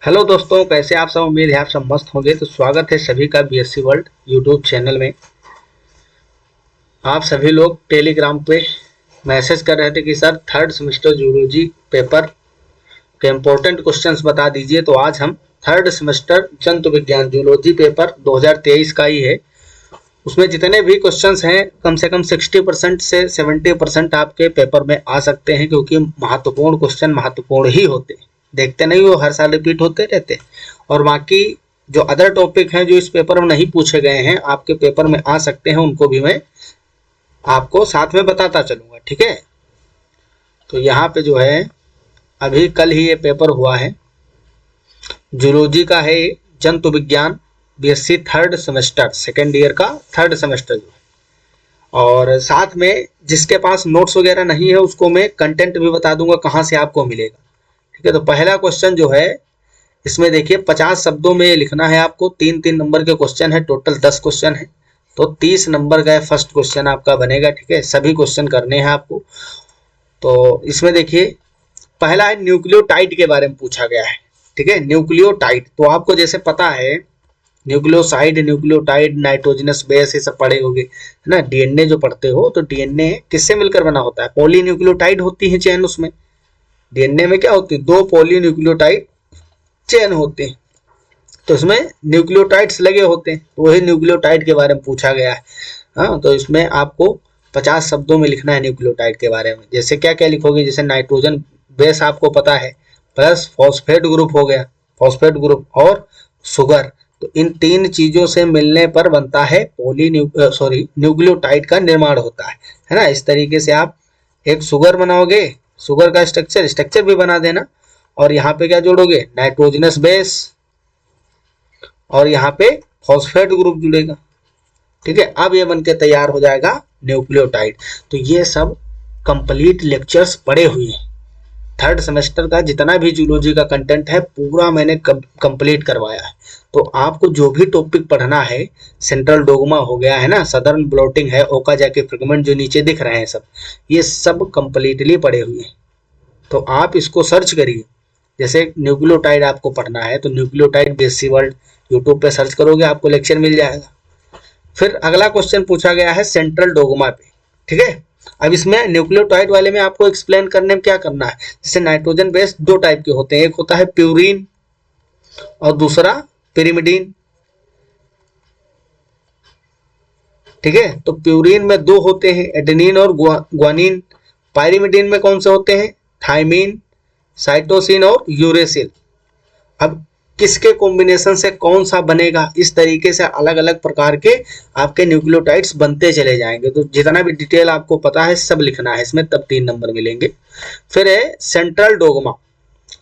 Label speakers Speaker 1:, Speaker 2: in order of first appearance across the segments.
Speaker 1: Hello दोस्तों, कैसे आप सब। उम्मीद है आप सब मस्त होंगे। तो स्वागत है सभी का बीएससी वर्ल्ड यूट्यूब चैनल में। आप सभी लोग टेलीग्राम पे मैसेज कर रहे थे कि sir third semester zoology paper के इम्पोर्टेंट क्वेश्चंस बता दीजिए। तो आज हम थर्ड सेमेस्टर जंतु विज्ञान जूलॉजी पेपर 2023 का ही है। उसमें जितने भी क्वेश्चंस हैं कम से कम 60% से 70% आपके पेपर में आ सकते हैं, क्योंकि महत्वपूर्ण क्वेश्चन महत्वपूर्ण ही होते हैं। देखते नहीं हो, हर साल रिपीट होते रहते। और बाकी जो अदर टॉपिक हैं जो इस पेपर में नहीं पूछे गए हैं आपके पेपर में आ सकते हैं, उनको भी मैं आपको साथ में बताता चलूंगा। ठीक है। तो यहाँ पे जो है अभी कल ही ये पेपर हुआ है, जूलॉजी का है, जंतु विज्ञान BSc third semester second year का थर्ड सेमेस्टर जो है। और साथ में जिसके पास नोट्स वगैरह नहीं है उसको मैं कंटेंट भी बता दूंगा कहाँ से आपको मिलेगा। ठीक है। तो पहला क्वेश्चन जो है इसमें देखिए 50 शब्दों में लिखना है आपको। 3-3 नंबर के क्वेश्चन है, टोटल 10 क्वेश्चन है। तो 30 नंबर का फर्स्ट क्वेश्चन आपका बनेगा। ठीक है। सभी क्वेश्चन करने हैं आपको। तो इसमें देखिए पहला है न्यूक्लियोटाइड के बारे में पूछा गया है। ठीक है। न्यूक्लियोटाइड तो आपको जैसे पता है, न्यूक्लियोसाइड, न्यूक्लियोटाइड, नाइट्रोजनस बेस, ये सब पढ़े होंगे, है ना। डीएनए जो पढ़ते हो तो डीएनए किससे मिलकर बना होता है? पॉलीन्यूक्लियोटाइड होती है चेन। उसमें डीएनए में क्या होती है? 2 पॉलीन्यूक्लियोटाइड चेन होते हैं। तो इसमें न्यूक्लियोटाइड्स लगे होते हैं, तो वही न्यूक्लियोटाइड के बारे में पूछा गया है। हाँ, तो इसमें आपको 50 शब्दों में लिखना है न्यूक्लियोटाइड के बारे में। जैसे क्या क्या लिखोगे, जैसे नाइट्रोजन बेस आपको पता है, प्लस फॉस्फेट ग्रुप हो गया, फॉस्फेट ग्रुप और शुगर। तो इन 3 चीजों से मिलने पर बनता है न्यूक्लियोटाइड का निर्माण होता है ना। इस तरीके से आप एक शुगर बनाओगे, शुगर का स्ट्रक्चर भी बना देना, और यहाँ पे क्या जोड़ोगे? नाइट्रोजनस बेस, और यहाँ पे फॉस्फेट ग्रुप जुड़ेगा। ठीक है। अब ये बनके तैयार हो जाएगा न्यूक्लियोटाइड। तो ये सब कंप्लीट लेक्चर्स पड़े हुए हैं। थर्ड सेमेस्टर का जितना भी जूलॉजी का कंटेंट है पूरा मैंने कंप्लीट करवाया है। तो आपको जो भी टॉपिक पढ़ना है, सेंट्रल डोगमा हो गया, है ना, सदर्न ब्लोटिंग है, ओकाजाकी फ्रेगमेंट जो नीचे दिख रहे हैं सब, ये सब कंप्लीटली पढ़े हुए हैं। तो आप इसको सर्च करिए। जैसे न्यूक्लियोटाइड आपको पढ़ना है तो न्यूक्लियोटाइड बीएससी वर्ल्ड यूट्यूब पे सर्च करोगे, आपको लेक्चर मिल जाएगा। फिर अगला क्वेश्चन पूछा गया है सेंट्रल डोगमा पे। ठीक है। अब इसमें न्यूक्लियोटाइड वाले में आपको एक्सप्लेन करने में क्या करना है, जैसे नाइट्रोजन बेस 2 टाइप के होते हैं, एक होता है प्यूरिन और दूसरा पिरिमिडीन। ठीक है। तो प्यूरिन में 2 होते हैं, एडेनिन और ग्वानिन। पायरिमिडीन में कौन से होते हैं? थाइमिन, साइटोसिन और यूरेसिल। अब किसके कॉम्बिनेशन से कौन सा बनेगा, इस तरीके से अलग अलग प्रकार के आपके न्यूक्लियोटाइड्स बनते चले जाएंगे। तो जितना भी डिटेल आपको पता है सब लिखना है इसमें, तब 3 नंबर मिलेंगे। फिर है सेंट्रल डोगमा।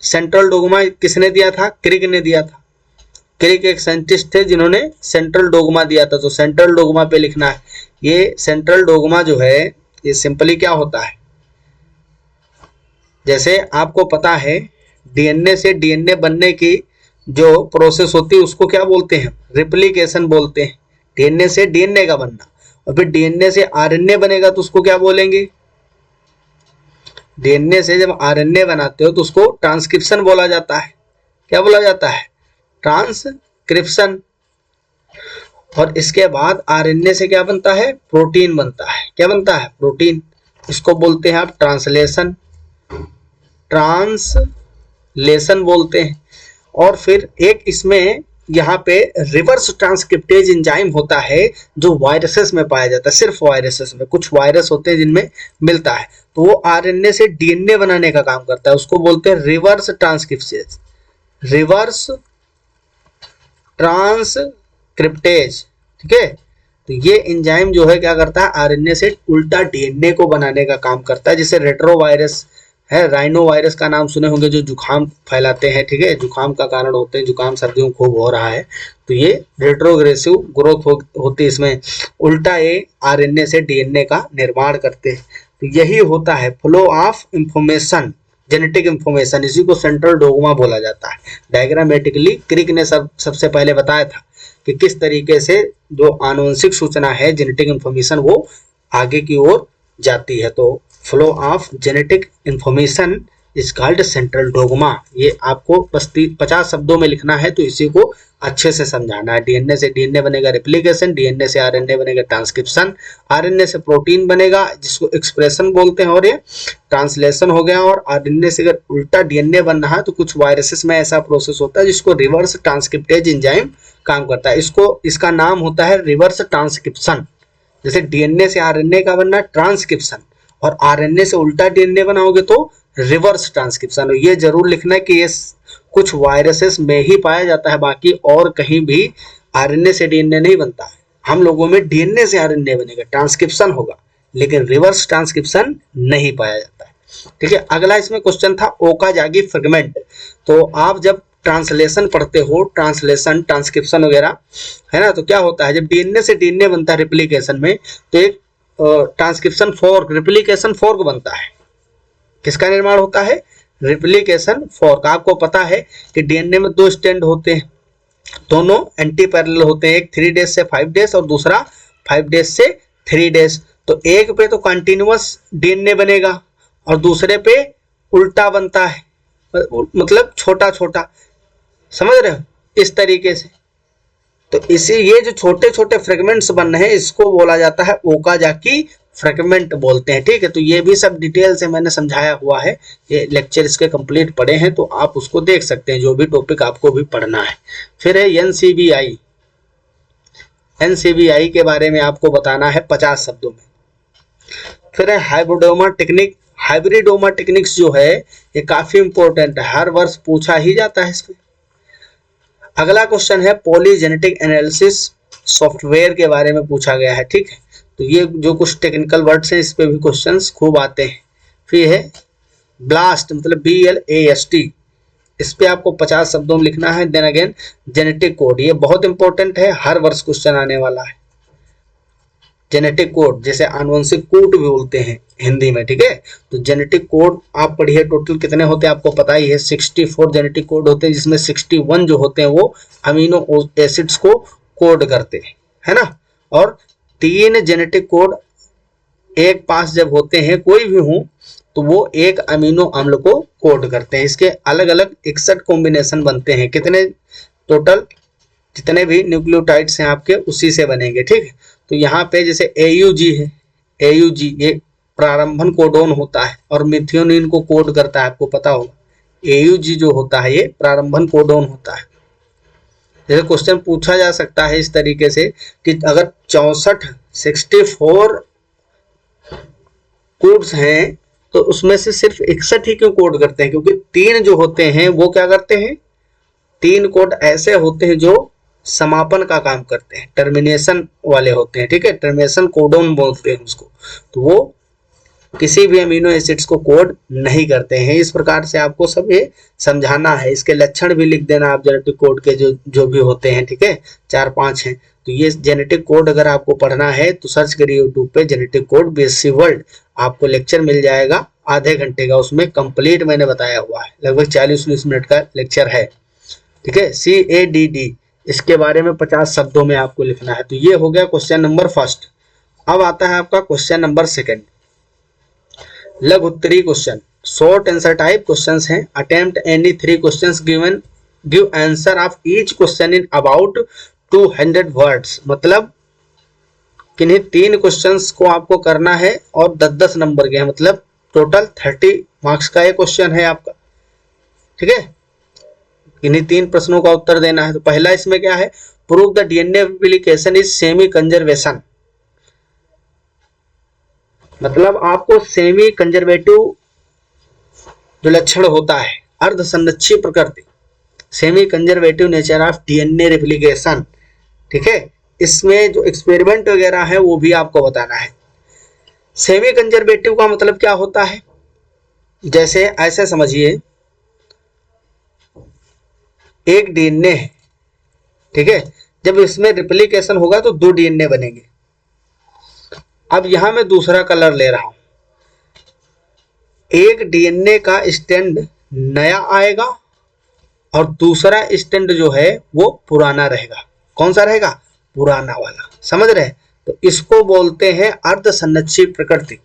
Speaker 1: सेंट्रल डोगमा किसने दिया था? क्रिक ने दिया था। क्रिक एक साइंटिस्ट थे जिन्होंने सेंट्रल डोगमा दिया था। तो सेंट्रल डोगमा पे लिखना है। ये सेंट्रल डोगमा जो है ये सिंपली क्या होता है, जैसे आपको पता है डीएनए से डीएनए बनने की जो प्रोसेस होती है उसको क्या बोलते हैं? रिप्लिकेशन बोलते हैं। डीएनए से डीएनए का बनना। और फिर डीएनए से आरएनए बनेगा तो उसको क्या बोलेंगे? डीएनए से जब आरएनए बनाते हो तो उसको ट्रांसक्रिप्शन बोला जाता है। क्या बोला जाता है? ट्रांसक्रिप्शन। और इसके बाद आरएनए से क्या बनता है? प्रोटीन बनता है। क्या बनता है? प्रोटीन। इसको बोलते हैं आप ट्रांसलेशन, ट्रांसलेशन बोलते हैं। और फिर एक इसमें यहाँ पे रिवर्स ट्रांसक्रिप्टेज एंजाइम होता है जो वायरसेस में पाया जाता है, सिर्फ वायरसेस में। कुछ वायरस होते हैं जिनमें मिलता है, तो वो आरएनए से डीएनए बनाने का काम करता है, उसको बोलते हैं रिवर्स ट्रांसक्रिप्टेज, रिवर्स ट्रांसक्रिप्टेज। ठीक है। तो ये एंजाइम जो है क्या करता है? आरएनए से उल्टा डीएनए को बनाने का काम करता है। जैसे रेट्रो वायरस है, राइनो वायरस का नाम सुने होंगे, जो जुकाम फैलाते हैं। ठीक है। जुकाम का कारण होते हैं, जुकाम सर्दियों में खूब हो रहा है, तो ये रेट्रोग्रेसिव ग्रोथ होती है इसमें, उल्टा ये आरएनए से डीएनए का निर्माण करते हैं। तो यही होता है flow of information, genetic information. इसी को सेंट्रल डोगमा बोला जाता है। डायग्रामेटिकली क्रिक ने सबसे पहले बताया था कि किस तरीके से जो आनुवंशिक सूचना है, जेनेटिक इंफॉर्मेशन, वो आगे की ओर जाती है। तो flow of genetic information is called central dogma. ये आपको 50 शब्दों में लिखना है, तो इसी को अच्छे से समझाना है। डीएनए से डीएनए बनेगा रेप्लिकेशन, डीएनए से आरएनए बनेगा ट्रांसक्रिप्शन, आरएनए से प्रोटीन बनेगा जिसको एक्सप्रेशन बोलते हैं और ये ट्रांसलेशन हो गया। और आरएनए से अगर उल्टा डीएनए बन रहा है तो कुछ वायरसेस में ऐसा प्रोसेस होता है जिसको रिवर्स ट्रांसक्रिप्टेज एंजाइम काम करता है। इसका नाम होता है रिवर्स ट्रांसक्रिप्शन। जैसे डीएनए से आरएनए का बनना ट्रांसक्रिप्शन और आरएनए से उल्टा डीएनए बनाओगे तो रिवर्स ट्रांसक्रिप्शन। ये जरूर लिखना है कि ये कुछ वायरसेस में ही पाया जाता है, बाकी और कहीं भी आरएनए से डीएनए नहीं बनता है। हम लोगों में डीएनए से आरएनए बनेगा, ट्रांसक्रिप्शन होगा, लेकिन रिवर्स ट्रांसक्रिप्शन नहीं पाया जाता है। ठीक है, अगला इसमें क्वेश्चन था ओकाजाकी फ्रेगमेंट। तो आप जब ट्रांसलेशन पढ़ते हो, ट्रांसलेशन ट्रांसक्रिप्शन वगैरह, है ना, तो क्या होता है जब डीएनए से डीएनए बनता है रेप्लिकेशन में, तो एक ट्रांसक्रिप्शन फॉर्क, रेप्लिकेशन फॉर्क बनता है। किसका निर्माण होता है? Replication fork. आपको पता है कि डीएनए में 2 स्ट्रैंड होते हैं, दोनों एंटी पैरेलल होते हैं, एक 3 डेज से 5 डेज और दूसरा 5 डेज से 3 डेज। तो एक पे तो कंटिन्यूअस डीएनए बनेगा और दूसरे पे उल्टा बनता है, मतलब छोटा छोटा, समझ रहे हो, इस तरीके से। तो इसी ये जो छोटे छोटे फ्रेगमेंट्स बन रहे हैं इसको बोला जाता है ओकाजाकी फ्रेगमेंट बोलते हैं। ठीक है, तो ये भी सब डिटेल से मैंने समझाया हुआ है, ये लेक्चर इसके कंप्लीट पढ़े हैं तो आप उसको देख सकते हैं, जो भी टॉपिक आपको भी पढ़ना है। फिर है एनसीबीआई। एनसीबीआई के बारे में आपको बताना है 50 शब्दों में। फिर है हाइब्रिडोमा टेक्निक। हाइब्रिडोमा टेक्निक्स जो है ये काफी इंपॉर्टेंट है, हर वर्ष पूछा ही जाता है इसमें। अगला क्वेश्चन है पॉलीजेनेटिक एनालिसिस सॉफ्टवेयर के बारे में पूछा गया है। ठीक है, तो ये जो कुछ टेक्निकल वर्ड्स हैं इस पे भी क्वेश्चंस खूब आते हैं। फिर है ब्लास्ट, मतलब BLAST, इस पे आपको 50 शब्दों में लिखना है। देन अगेन जेनेटिक कोड, ये बहुत इंपॉर्टेंट है, हर वर्ष क्वेश्चन आने वाला है। जेनेटिक कोड जैसे आनुवंशिक कोड भी बोलते हैं हिंदी में। ठीक है, तो जेनेटिक कोड आप पढ़िए, टोटल कितने होते हैं आपको पता ही है, 64 जेनेटिक कोड होते हैं, जिसमें 61 जो होते हैं वो अमीनो एसिड्स को कोड करते हैं, है ना। और 3 जेनेटिक कोड एक पास जब होते हैं कोई भी हो तो वो एक अमीनो अम्ल को कोड करते हैं। इसके अलग अलग 61 कॉम्बिनेशन बनते हैं। कितने टोटल जितने भी न्यूक्लियोटाइड्स हैं आपके उसी से बनेंगे। ठीक है, तो यहाँ पे जैसे AUG है, AUG ये प्रारंभन कोडोन होता है और मिथियोनिन को कोड करता है, आपको पता होगा। AUG जो होता है ये प्रारंभन कोडोन होता है। जैसे क्वेश्चन पूछा जा सकता है इस तरीके से कि अगर 64 कोड्स हैं तो उसमें से सिर्फ 61 ही क्यों कोड करते हैं? क्योंकि 3 जो होते हैं वो क्या करते हैं, 3 कोड ऐसे होते हैं जो समापन का काम करते हैं, टर्मिनेशन वाले होते हैं। ठीक है, टर्मिनेशन कोडोन बोलते हैं उसको, तो वो किसी भी अमीनो एसिड्स को कोड नहीं करते हैं। इस प्रकार से आपको सब ये समझाना है। इसके लक्षण भी लिख देना आप जेनेटिक कोड के, जो भी होते हैं। ठीक है, 4-5 हैं। तो ये जेनेटिक कोड अगर आपको पढ़ना है तो सर्च करिए यूट्यूब पे जेनेटिक कोड BSc वर्ल्ड, आपको लेक्चर मिल जाएगा आधे घंटे का, उसमें कंप्लीट मैंने बताया हुआ है, लगभग 40-19 मिनट का लेक्चर है। ठीक है, CADD, इसके बारे में 50 शब्दों में आपको लिखना है। तो ये हो गया क्वेश्चन नंबर फर्स्ट। अब आता है आपका क्वेश्चन नंबर सेकंड, लघु उत्तरीय question. Short answer type questions हैं। Attempt any 3 questions given, give answer of each question in about 200 words. मतलब किन्हीं 3 क्वेश्चंस को आपको करना है और 10-10 नंबर के हैं, मतलब टोटल 30 मार्क्स का ये क्वेश्चन है आपका। ठीक है, इन्हीं 3 प्रश्नों का उत्तर देना है। तो पहला इसमें क्या है, prove the DNA replication is semi conservation. मतलब आपको सेमी कंजर्वेटिव जो लक्षण होता है, अर्ध संरक्षी प्रकृति, semi conservative nature of DNA replication. ठीक है, इसमें जो एक्सपेरिमेंट वगैरह है वो भी आपको बताना है। सेमी कंजर्वेटिव का मतलब क्या होता है, जैसे ऐसे समझिए एक डीएनए है। ठीक है, जब इसमें रेप्लिकेशन होगा तो 2 डीएनए बनेंगे। अब यहां मैं दूसरा कलर ले रहा हूं, एक डीएनए का स्टैंड नया आएगा और दूसरा स्टैंड जो है वो पुराना रहेगा। कौन सा रहेगा? पुराना वाला। समझ रहे हैं? तो इसको बोलते हैं अर्ध संरक्षी प्रकृति,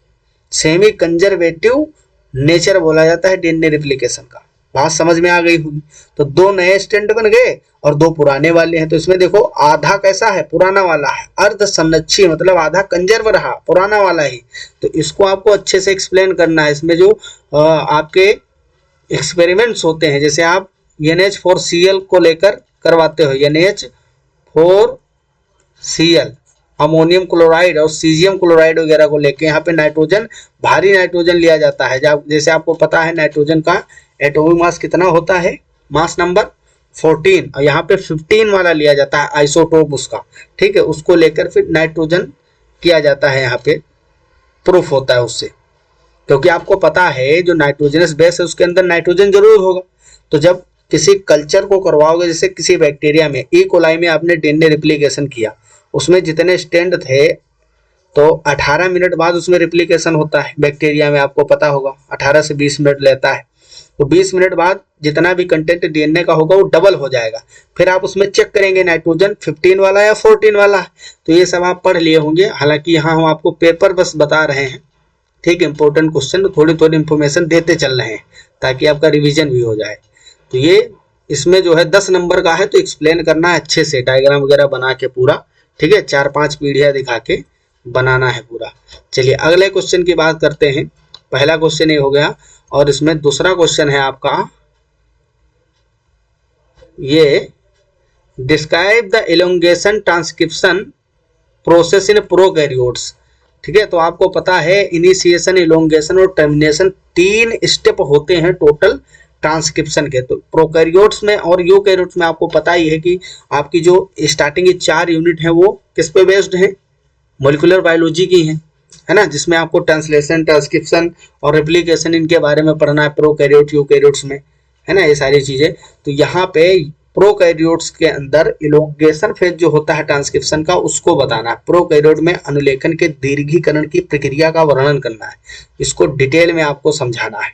Speaker 1: सेमी कंजर्वेटिव नेचर बोला जाता है डीएनए रेप्लिकेशन का। बात समझ में आ गई होगी। तो 2 नए स्टैंड बन गए और 2 पुराने वाले हैं। तो इसमें देखो आधा कैसा है, पुराना वाला है, अर्ध संरक्षी मतलब आधा कंजर्व रहा, पुराना वाला ही। तो इसको आपको अच्छे से एक्सप्लेन करना है। इसमें जो आपके एक्सपेरिमेंट्स होते हैं, जैसे आप NH4Cl को लेकर करवाते हो, NH4Cl अमोनियम क्लोराइड और सीजियम क्लोराइड वगैरह को लेके यहाँ पे नाइट्रोजन, भारी नाइट्रोजन लिया जाता है। जैसे आपको पता है नाइट्रोजन का एटॉमिक मास कितना होता है, मास नंबर 14, और यहाँ पे 15 वाला लिया जाता है आइसोटोप उसका, ठीक है। उसको लेकर फिर नाइट्रोजन किया जाता है, यहाँ पे प्रूफ होता है उससे, क्योंकि आपको पता है जो नाइट्रोजनस बेस है उसके अंदर नाइट्रोजन जरूर होगा। तो जब किसी कल्चर को करवाओगे, जैसे किसी बैक्टीरिया में, ई कोलाई में आपने डीएनए रिप्लिकेशन किया, उसमें जितने स्टैंड थे तो 18 मिनट बाद उसमें रिप्लिकेशन होता है। बैक्टीरिया में आपको पता होगा 18 से 20 मिनट लेता है। तो 20 मिनट बाद जितना भी कंटेंट डीएनए का होगा वो डबल हो जाएगा। फिर आप उसमें चेक करेंगे नाइट्रोजन 15 वाला या 14 वाला। तो ये सब आप पढ़ लिए होंगे, हालांकि यहाँ हम आपको पेपर बस बता रहे हैं, ठीक है। इंपॉर्टेंट क्वेश्चन थोड़ी थोड़ी इंफॉर्मेशन देते चल रहे हैं ताकि आपका रिवीजन भी हो जाए। तो ये इसमें जो है 10 नंबर का है, तो एक्सप्लेन करना है अच्छे से, डायग्राम वगैरह बना के पूरा, ठीक है। 4-5 पीढ़ियाँ दिखा के बनाना है पूरा। चलिए अगले क्वेश्चन की बात करते हैं। पहला क्वेश्चन ये हो गया और इसमें दूसरा क्वेश्चन है आपका ये, describe the elongation transcription process in prokaryotes, ठीक है। तो आपको पता है इनिशिएशन, इलोंगेशन और टर्मिनेशन 3 स्टेप होते हैं टोटल ट्रांसक्रिप्शन के। तो प्रोकैरियोट्स में और यूकैरियोट्स में आपको पता ही है कि आपकी जो स्टार्टिंग की 4 यूनिट है वो किस पे बेस्ड है, मॉलिक्यूलर बायोलॉजी की है ना, जिसमें आपको ट्रांसलेशन, ट्रांसक्रिप्शन और रेप्लिकेशन इनके बारे में पढ़ना है प्रोकैरियोट यूकैरियोट्स में, है ना, ये सारी चीजें। तो यहाँ पे प्रोकैरियोट्स के अंदर इलोंगेशन फेज जो होता है ट्रांसक्रिप्शन का, उसको बताना है। प्रोकैरियोट में अनुलेखन के दीर्घीकरण की प्रक्रिया का वर्णन करना है, इसको डिटेल में आपको समझाना है।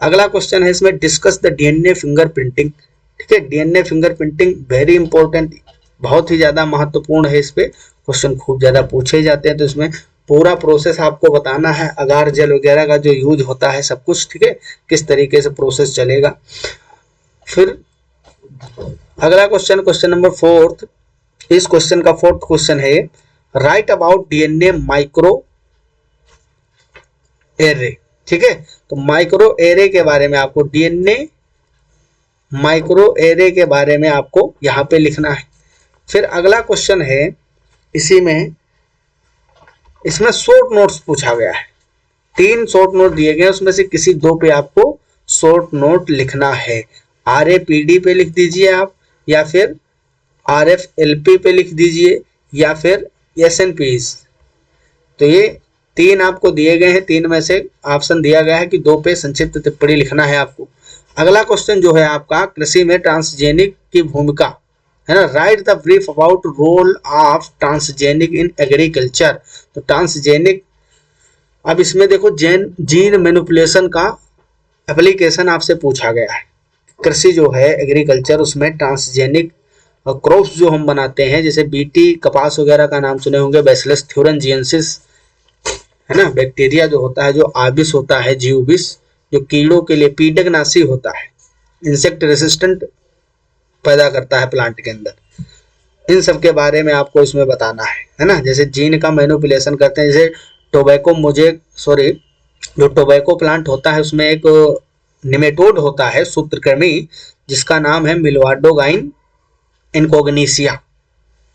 Speaker 1: अगला क्वेश्चन है इसमें, डिस्कस द डीएनए फिंगरप्रिंटिंग, ठीक है। डीएनए फिंगरप्रिंटिंग वेरी इंपॉर्टेंट, बहुत ही ज्यादा महत्वपूर्ण है। इस पे क्वेश्चन खूब ज्यादा पूछे जाते हैं। तो इसमें पूरा प्रोसेस आपको बताना है, अगार जेल वगैरह का जो यूज होता है सब कुछ, ठीक है, किस तरीके से प्रोसेस चलेगा। फिर अगला क्वेश्चन, क्वेश्चन नंबर 4, इस क्वेश्चन का 4th क्वेश्चन है, right about DNA micro array, ठीक है। तो माइक्रो एरे के बारे में आपको, डीएनए माइक्रो एरे के बारे में आपको यहाँ पे लिखना है। फिर अगला क्वेश्चन है इसी में, इसमें शॉर्ट नोट्स पूछा गया है, 3 शॉर्ट नोट दिए गए, उसमें से किसी 2 पे आपको शॉर्ट नोट लिखना है। RAPD पे लिख दीजिए आप, या फिर RFLP पे लिख दीजिए, या फिर SNPs। तो ये 3 आपको दिए गए हैं, 3 में से ऑप्शन दिया गया है कि 2 पे संक्षिप्त टिप्पणी लिखना है आपको। अगला क्वेश्चन जो है आपका, कृषि में ट्रांसजेनिक की भूमिका, है ना, write the brief about role of transgenic in agriculture. तो ट्रांसजेनिक, अब इसमें देखो जीन मैनिपुलेशन का एप्लीकेशन आपसे पूछा गया है। कृषि जो है एग्रीकल्चर, उसमें ट्रांसजेनिक क्रॉप्स जो हम बनाते हैं, जैसे बीटी, कपास वगैरह का नाम सुने होंगे, बैसिलस थ्यूरेंजिएंसिस, है ना, बैक्टीरिया जो होता है, जो आबिस होता है, जीव विष, जो कीड़ों के लिए पीड़कनाशी होता है, इंसेक्ट रेसिस्टेंट पैदा करता है प्लांट के अंदर, इन सब के बारे में आपको इसमें बताना है ना। जैसे जीन का मैनिपुलेशन करते हैं, जैसे जो टोबैको प्लांट होता है, उसमें एक निमेटोड होता है सूत्रकृमि, जिसका नाम है मिलवाडोगाइन इनकोग्निसिया,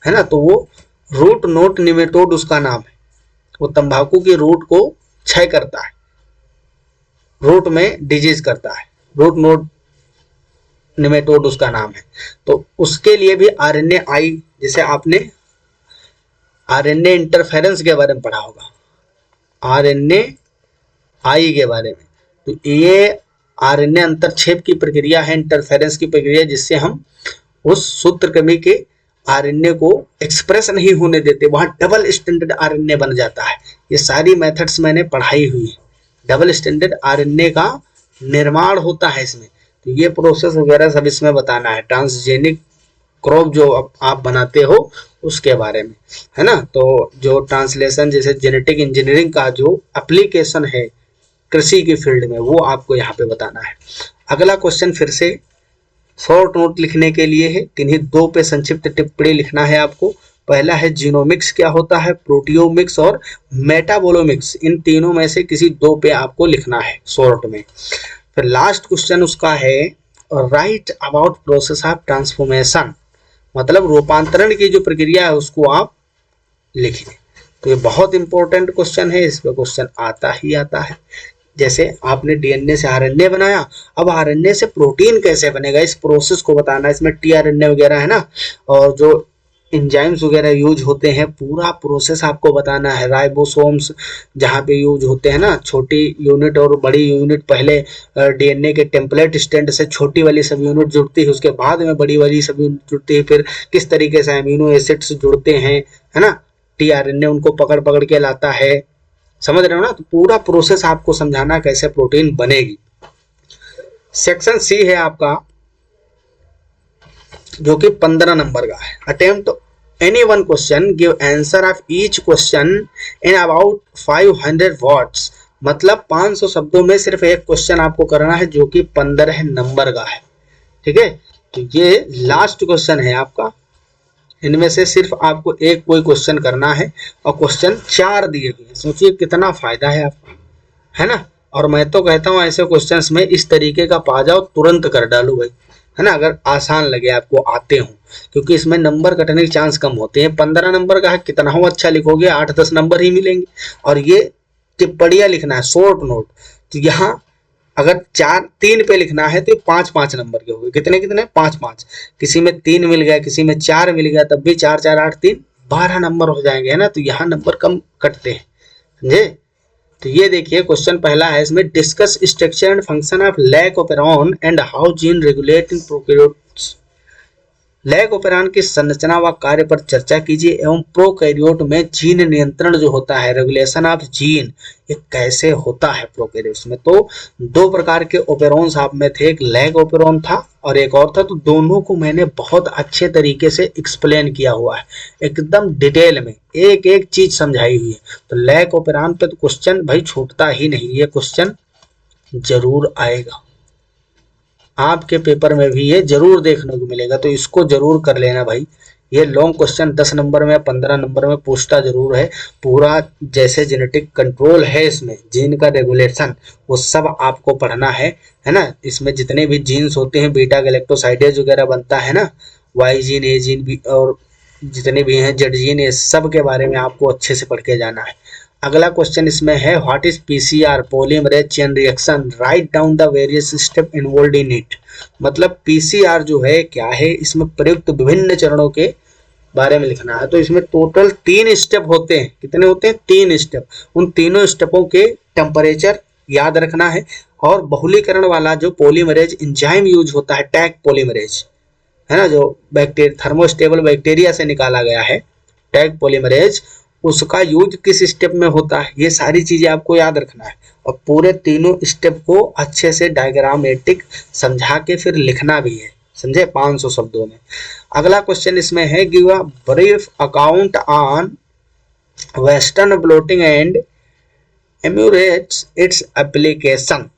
Speaker 1: है ना। तो वो रूट नोट निमेटोड उसका नाम है, वो तंबाकू की रूट को क्षय करता है, रूट में डिजीज करता है, रूट नोट निमेटोड उसका नाम है। तो उसके लिए भी RNAi, जैसे आपने RNA इंटरफेरेंस के बारे में पढ़ा होगा, RNAi के बारे में, तो ये RNA अंतरक्षेप की प्रक्रिया है, इंटरफेरेंस की प्रक्रिया, जिससे हम उस सूत्रकृमि के RNA को एक्सप्रेस नहीं होने देते, वहां डबल स्टैंडर्ड RNA बन जाता है। ये सारी मेथड्स मैंने पढ़ाई हुई है, डबल स्टैंडर्ड RNA का निर्माण होता है इसमें। तो ये प्रोसेस वगैरह सब इसमें बताना है, ट्रांसजेनिक क्रॉप जो आप बनाते हो उसके बारे में, है ना। तो जो ट्रांसलेशन, जैसे जेनेटिक इंजीनियरिंग का जो एप्लीकेशन है कृषि की फील्ड में, वो आपको यहाँ पे बताना है। अगला क्वेश्चन फिर से शॉर्ट नोट लिखने के लिए है, किन्हीं दो पे संक्षिप्त टिप्पणी लिखना है आपको। पहला है जीनोमिक्स क्या होता है, प्रोटियोमिक्स और मेटाबोलोमिक्स, इन तीनों में से किसी दो पे आपको लिखना है शॉर्ट में। फिर लास्ट क्वेश्चन उसका है right about process of transformation, मतलब रूपांतरण की जो प्रक्रिया है उसको आप लिखिए। तो ये बहुत इंपॉर्टेंट क्वेश्चन है, इस पे क्वेश्चन आता ही आता है। जैसे आपने डीएनए से आरएनए बनाया, अब आरएनए से प्रोटीन कैसे बनेगा, इस प्रोसेस को बताना है। इसमें टीआरएनए वगैरह है ना, और जो एंजाइम्स वगैरह यूज होते हैं, पूरा प्रोसेस आपको बताना है। राइबोसोम्स जहाँ पे यूज होते हैं ना, छोटी यूनिट और बड़ी यूनिट, पहले डीएनए के टेम्पलेट स्टैंड से छोटी वाली सब यूनिट जुड़ती है, उसके बाद में बड़ी वाली सब यूनिट जुड़ती है, फिर किस तरीके से अमीनो एसिड्स जुड़ते हैं, है ना, टीआरएनए उनको पकड़ पकड़ के लाता है, समझ रहे हो ना। तो पूरा प्रोसेस आपको समझाना कैसे प्रोटीन बनेगी। सेक्शन सी है आपका, जो कि 15 नंबर का है। Attempt any one question, give answer of each question in about 500 words, मतलब 500 शब्दों में सिर्फ एक क्वेश्चन आपको करना है, जो कि 15 नंबर का है। ठीक है, तो ये लास्ट क्वेश्चन है आपका, इनमें से सिर्फ आपको एक कोई क्वेश्चन करना है, और क्वेश्चन 4 दिए हुए हैं। सोचिए कितना फायदा है आपका, है ना। और मैं तो कहता हूँ ऐसे क्वेश्चंस में इस तरीके का पा जाओ, तुरंत कर डालो भाई, है ना, अगर आसान लगे आपको, आते हो, क्योंकि इसमें नंबर कटने के चांस कम होते हैं। 15 नंबर का है, कितना हो अच्छा लिखोगे, 8-10 नंबर ही मिलेंगे। और ये टिप्पणियां लिखना है, शॉर्ट नोट, तो यहाँ अगर 3 पे लिखना है तो 5-5 नंबर के हो गए, कितने कितने, 5-5। किसी में 3 मिल गया, किसी में 4 मिल गया, तब भी 4-4 8 3 12 नंबर हो जाएंगे, है ना। तो यहाँ नंबर कम कटते हैं, समझे। तो ये देखिए क्वेश्चन पहला है इसमें, discuss structure and function of lac operon and how gene regulate in prokaryotes. Lac operon की संरचना व कार्य पर चर्चा कीजिए, एवं प्रोकैरियोट में जीन नियंत्रण जो होता है, रेगुलेशन ऑफ जीन, ये कैसे होता है प्रोकैरियोट्स में। तो 2 प्रकार के ओपेरॉन्स आप में थे, एक लैक ओपेरॉन था और एक और था। तो दोनों को मैंने बहुत अच्छे तरीके से एक्सप्लेन किया हुआ है, एकदम डिटेल में एक एक चीज समझाई हुई है। तो लैक ओपेरॉन पे तो क्वेश्चन भाई छूटता ही नहीं, ये क्वेश्चन जरूर आएगा आपके पेपर में भी, ये जरूर देखने को मिलेगा। तो इसको जरूर कर लेना भाई। ये लॉन्ग क्वेश्चन 10 नंबर में, 15 नंबर में पूछता जरूर है। पूरा जैसे जेनेटिक कंट्रोल है इसमें, जीन का रेगुलेशन, वो सब आपको पढ़ना है ना। इसमें जितने भी जीन्स होते हैं, बीटा गैलेक्टोसाइडेज वगैरह बनता है ना, वाई जीन, ए जीन भी, और जितने भी हैं जेड जीन, ये सब के बारे में आपको अच्छे से पढ़ के जाना है। अगला क्वेश्चन इसमें है, what is PCR, polymerase chain reaction, write down the various step involved in it. मतलब पीसीआर जो है क्या है, इसमें प्रयुक्त विभिन्न चरणों के बारे में लिखना है। तो इसमें टोटल 3 स्टेप होते हैं, कितने होते हैं, 3 स्टेप। उन तीनों स्टेपों के टेम्परेचर याद रखना है, और बहुलीकरण वाला जो पॉलीमरेज एंजाइम यूज होता है, टैग पॉलीमरेज, है ना, जो बैक्टीरिया थर्मोस्टेबल बैक्टीरिया से निकाला गया है, टैग पॉलीमरेज, उसका यूज किस स्टेप में होता है, ये सारी चीजें आपको याद रखना है। और पूरे तीनों स्टेप को अच्छे से डायग्रामेटिक समझा के फिर लिखना भी है, समझे, 500 शब्दों में। अगला क्वेश्चन इसमें है, give a brief account on western blotting and enumerates its application.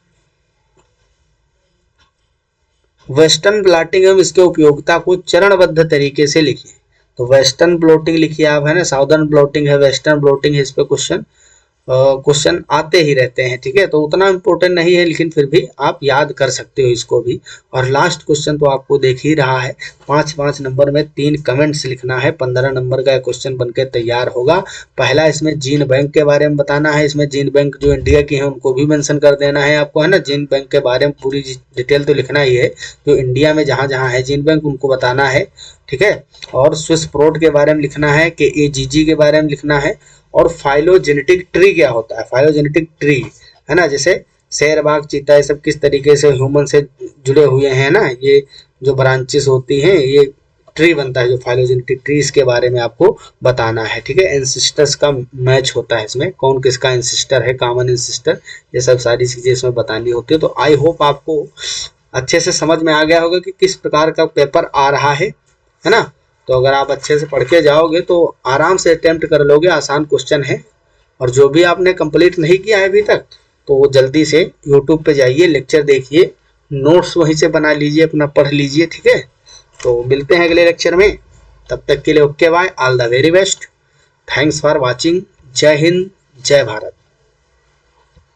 Speaker 1: Western blotting एवं इसके उपयोगिता को चरणबद्ध तरीके से लिखिए। तो वेस्टर्न ब्लोटिंग लिखिए आप, है ना, साउदर्न ब्लोटिंग है, वेस्टर्न ब्लोटिंग है, इस पे क्वेश्चन आते ही रहते हैं। ठीक है, तो उतना इम्पोर्टेंट नहीं है, लेकिन फिर भी आप याद कर सकते हो इसको भी। और लास्ट क्वेश्चन तो आपको देख ही रहा है, 5-5 नंबर में 3 कमेंट्स लिखना है, 15 नंबर का क्वेश्चन बनके तैयार होगा। पहला इसमें जीन बैंक के बारे में बताना है, इसमें जीन बैंक जो इंडिया की है उनको भी मेंशन कर देना है आपको, है ना। जीन बैंक के बारे में पूरी डिटेल तो लिखना ही है, जो इंडिया में जहाँ जहाँ है जीन बैंक उनको बताना है, ठीक है। और स्विस प्रोट के बारे में लिखना है, KAGG के बारे में लिखना है, और फाइलोजेनेटिक ट्री क्या होता है, फाइलोजेनेटिक ट्री, है ना, जैसे शेर, बाघ, चीता, ये सब किस तरीके से ह्यूमन से जुड़े हुए हैं ना, ये जो ब्रांचेस होती हैं, ये ट्री बनता है जो फाइलोजेनेटिक ट्री, इसके बारे में आपको बताना है। ठीक है, एंसेस्टर्स का मैच होता है इसमें, कौन किसका एंसेस्टर है, कॉमन एंसेस्टर, ये सब सारी चीजें इसमें बतानी होती है। तो आई होप आपको अच्छे से समझ में आ गया होगा कि किस प्रकार का पेपर आ रहा है ना। तो अगर आप अच्छे से पढ़ के जाओगे तो आराम से अटेम्प्ट कर लोगे, आसान क्वेश्चन है। और जो भी आपने कंप्लीट नहीं किया है अभी तक, तो जल्दी से यूट्यूब पे जाइए, लेक्चर देखिए, नोट्स वहीं से बना लीजिए, अपना पढ़ लीजिए, ठीक है। तो मिलते हैं अगले लेक्चर में, तब तक के लिए okay bye, all the very best, thanks for watching, जय हिंद, जय भारत।